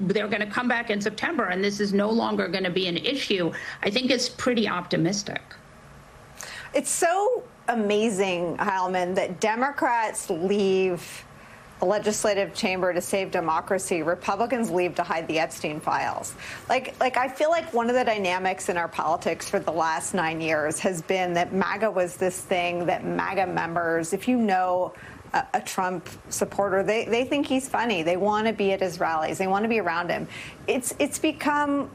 they're going to come back in September and this is no longer going to be an issue, I think it's pretty optimistic. It's so amazing, Heilman, that Democrats leave the legislative chamber to save democracy. Republicans leave to hide the Epstein files. Like I feel like one of the dynamics in our politics for the last 9 years has been that MAGA was this thing that MAGA members, if you know a Trump supporter, they think he's funny. They want to be at his rallies. They want to be around him. It's become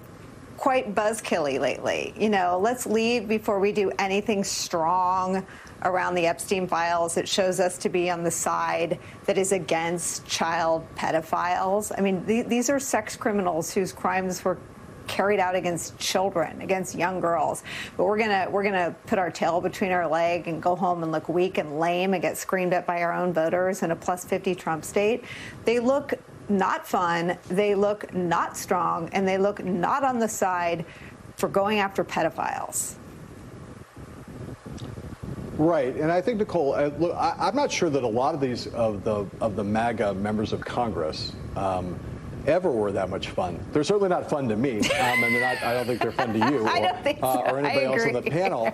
quite buzzkilly lately. You know, let's leave before we do anything strong around the Epstein files. It shows us to be on the side that is against child pedophiles. I mean, these are sex criminals whose crimes were carried out against children, against young girls. But we're gonna put our tail between our leg and go home and look weak and lame and get screamed at by our own voters in a plus 50 Trump state. They look not fun, they look not strong, and they look not on the side for going after pedophiles. Right, and I think, Nicole, look, I'm not sure that a lot of these of the MAGA members of Congress ever were that much fun. They're certainly not fun to me, and they're not, I don't think they're fun to you or anybody else on the panel.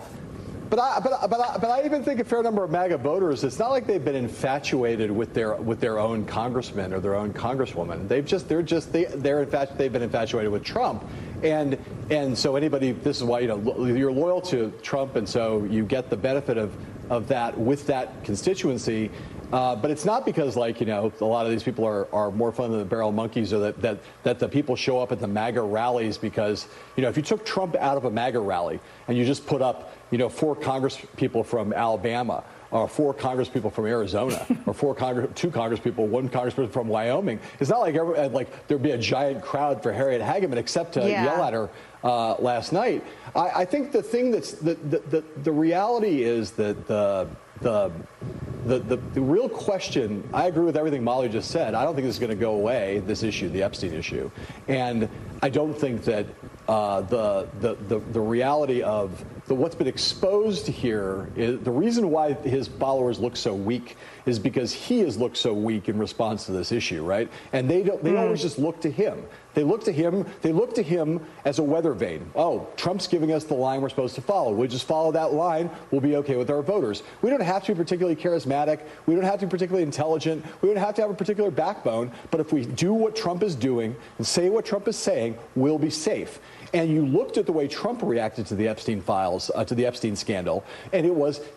But I even think a fair number of MAGA voters, it's not like they've been infatuated with their own congressman or their own congresswoman. They've been infatuated with Trump. And so anybody, this is why, you know, you're loyal to Trump, and so you get the benefit of that with that constituency. But it's not because, like, you know, a lot of these people are more fun than the barrel monkeys, or that the people show up at the MAGA rallies because, you know, if you took Trump out of a MAGA rally and you just put up, you know, 4 Congress people from Alabama, or 4 Congress people from Arizona, or 2 Congress people, 1 congressperson from Wyoming, it's not like there'd be a giant crowd for Harriet Hageman except to yell at her last night. I think the thing that's the reality is that the real question, I agree with everything Molly just said. I don't think this is going to go away, this issue, the Epstein issue. And I don't think that the reality of what's been exposed here is the reason why his followers look so weak is because he has looked so weak in response to this issue, right? And they always just look to him. They look to him as a weather vane. Oh, Trump's giving us the line we're supposed to follow. We'll just follow that line. We'll be okay with our voters. We don't have to be particularly charismatic. We don't have to be particularly intelligent. We don't have to have a particular backbone. But if we do what Trump is doing and say what Trump is saying, we'll be safe. And you looked at the way Trump reacted to the Epstein files, to the Epstein scandal, and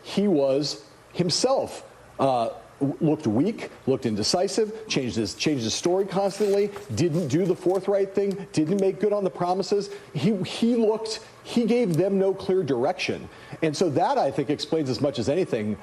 he was himself looked weak, looked indecisive, changed his story constantly, didn't do the forthright thing, didn't make good on the promises. He gave them no clear direction. And so that, I think, explains as much as anything,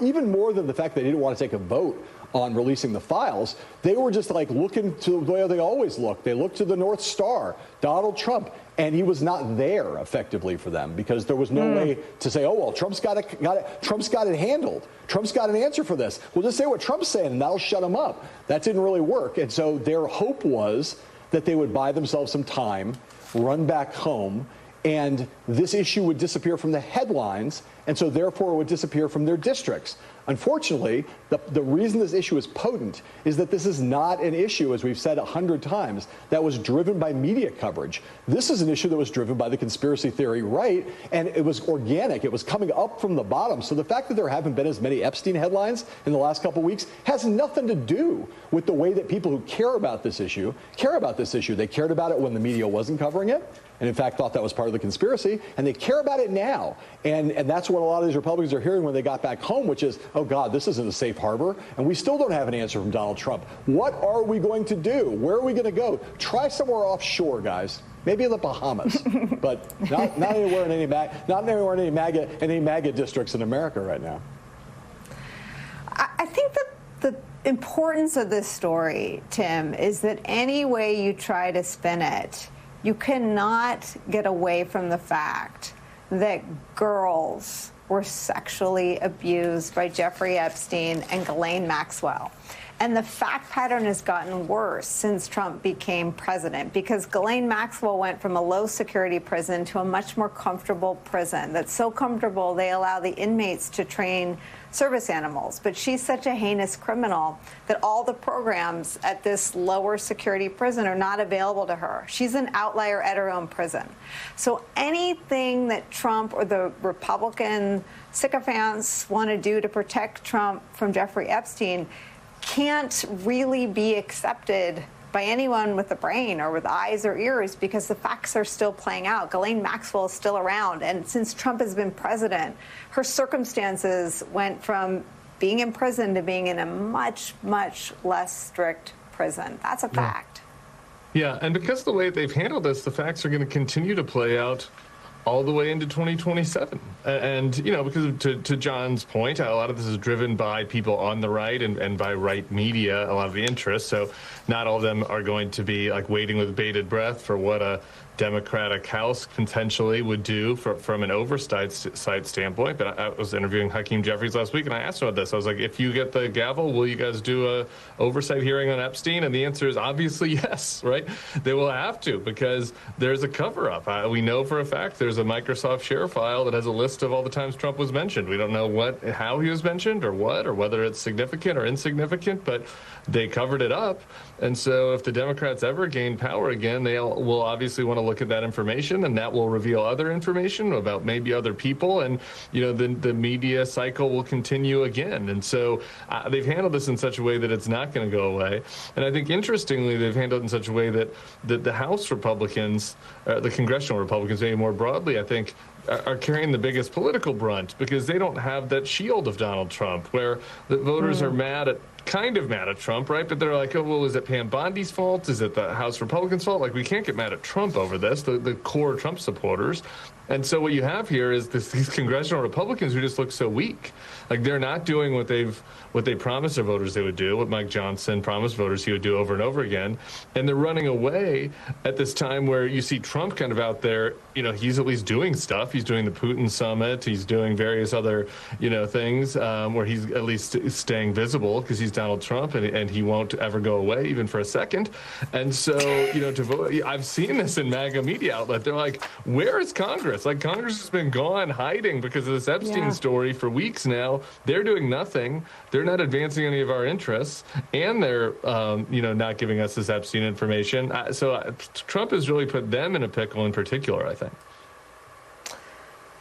even more than the fact that they didn't want to take a vote on releasing the files. They were just like looking to the way they always look. They looked to the North Star, Donald Trump, and he was not there effectively for them because there was no way to say, oh, well, Trump's got it handled. Trump's got an answer for this. We'll just say what Trump's saying and that'll shut him up. That didn't really work. And so their hope was that they would buy themselves some time, run back home, and this issue would disappear from the headlines, and so therefore it would disappear from their districts. Unfortunately, the reason this issue is potent is that this is not an issue, as we've said 100 times, that was driven by media coverage. This is an issue that was driven by the conspiracy theory right, and it was organic. It was coming up from the bottom. So the fact that there haven't been as many Epstein headlines in the last couple of weeks has nothing to do with the way that people who care about this issue care about this issue. They cared about it when the media wasn't covering it, and in fact thought that was part of the conspiracy, and they care about it now. And that's what a lot of these Republicans are hearing when they got back home, which is, oh, God, this isn't a safe harbor, and we still don't have an answer from Donald Trump. What are we going to do? Where are we going to go? Try somewhere offshore, guys. Maybe in the Bahamas, but not anywhere in any MAGA districts in America right now. I think that the importance of this story, Tim, is that any way you try to spin it, you cannot get away from the fact that girls were sexually abused by Jeffrey Epstein and Ghislaine Maxwell. And the fact pattern has gotten worse since Trump became president because Ghislaine Maxwell went from a low-security prison to a much more comfortable prison that's so comfortable they allow the inmates to train service animals. But she's such a heinous criminal that all the programs at this lower security prison are not available to her. She's an outlier at her own prison. So anything that Trump or the Republican sycophants want to do to protect Trump from Jeffrey Epstein can't really be accepted by anyone with a brain or with eyes or ears, because the facts are still playing out. Ghislaine Maxwell is still around. And since Trump has been president, her circumstances went from being in prison to being in a much, much less strict prison. That's a fact. Yeah, and because of the way they've handled this, the facts are going to continue to play out all the way into 2027. And, you know, because to John's point, a lot of this is driven by people on the right and by right media, a lot of the interest. So not all of them are going to be like waiting with bated breath for what a Democratic House potentially would do from an oversight standpoint. But I was interviewing Hakeem Jeffries last week, and I asked him about this. I was like, if you get the gavel, will you guys do a oversight hearing on Epstein? And the answer is obviously yes, right? They will have to, because there's a cover-up. We know for a fact there's a Microsoft share file that has a list of all the times Trump was mentioned. We don't know how he was mentioned or whether it's significant or insignificant, but they covered it up. And so if the Democrats ever gain power again, they will obviously want to look at that information, and that will reveal other information about maybe other people, and you know the media cycle will continue again. And so they've handled this in such a way that it's not going to go away. And I think interestingly, they've handled it in such a way that the House Republicans, the congressional Republicans, maybe more broadly, I think, are carrying the biggest political brunt, because they don't have that shield of Donald Trump, where the voters are kind of mad at Trump, right? But they're like, oh, well, is it Pam Bondi's fault? Is it the House Republicans' fault? Like, we can't get mad at Trump over this, the core Trump supporters. And so what you have here is these congressional Republicans who just look so weak. Like, they're not doing what they promised their voters they would do, what Mike Johnson promised voters he would do over and over again. And they're running away at this time where you see Trump kind of out there, you know, he's at least doing stuff. He's doing the Putin summit. He's doing various other, you know, things where he's at least staying visible, because he's Donald Trump, and he won't ever go away, even for a second. And so, you know, to vote, I've seen this in MAGA media outlet. They're like, where is Congress? Like, Congress has been gone hiding because of this Epstein story for weeks now. They're doing nothing. They're not advancing any of our interests, and they're, you know, not giving us this Epstein information. So Trump has really put them in a pickle in particular, I think.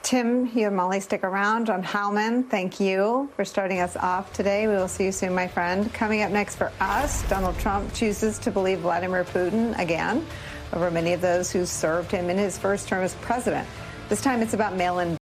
Tim, you and Molly stick around. John Heilman, thank you for starting us off today. We will see you soon, my friend. Coming up next for us, Donald Trump chooses to believe Vladimir Putin again over many of those who served him in his first term as president. This time it's about mail-in